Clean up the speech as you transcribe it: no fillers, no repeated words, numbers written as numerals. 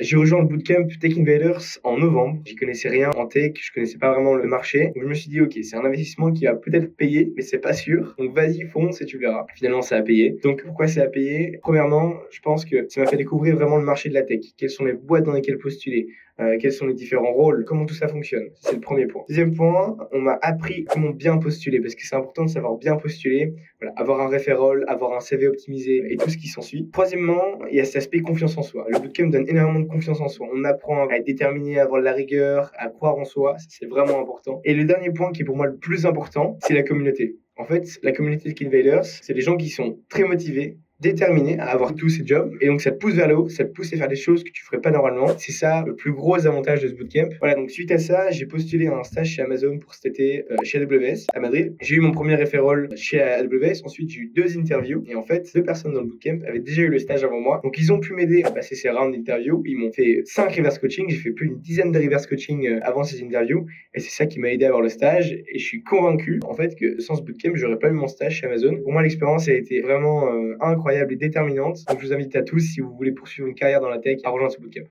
J'ai rejoint le bootcamp Tech Invaders en novembre. J'y connaissais rien en tech, je connaissais pas vraiment le marché. Donc je me suis dit, ok, c'est un investissement qui va peut-être payer, mais c'est pas sûr. Donc vas-y, fonce et tu verras. Finalement, ça a payé. Donc pourquoi ça a payé? Premièrement, je pense que ça m'a fait découvrir vraiment le marché de la tech. Quelles sont les boîtes dans lesquelles postuler? Quels sont les différents rôles, comment tout ça fonctionne. C'est le premier point. Deuxième point, on m'a appris comment bien postuler, parce que c'est important de savoir bien postuler, voilà, avoir un referral, avoir un CV optimisé et tout ce qui s'ensuit. Troisièmement, il y a cet aspect confiance en soi. Le bootcamp donne énormément de confiance en soi. On apprend à être déterminé, à avoir de la rigueur, à croire en soi, c'est vraiment important. Et le dernier point qui est pour moi le plus important, c'est la communauté. En fait, la communauté de Tech Invaders, c'est des gens qui sont très motivés, déterminé à avoir tous ces jobs et donc ça te pousse vers le haut, ça te pousse à faire des choses que tu ferais pas normalement. C'est ça le plus gros avantage de ce bootcamp. Voilà, donc suite à ça, j'ai postulé à un stage chez Amazon pour cet été chez AWS à Madrid. J'ai eu mon premier referral chez AWS, ensuite j'ai eu 2 interviews et en fait 2 personnes dans le bootcamp avaient déjà eu le stage avant moi. Donc ils ont pu m'aider à passer ces rounds d'interview. Ils m'ont fait 5 reverse coaching, j'ai fait plus d'une dizaine de reverse coaching avant ces interviews et c'est ça qui m'a aidé à avoir le stage et je suis convaincu en fait que sans ce bootcamp, j'aurais pas eu mon stage chez Amazon. Pour moi, l'expérience a été vraiment incroyable et déterminante. Donc je vous invite à tous, si vous voulez poursuivre une carrière dans la tech, à rejoindre ce bootcamp.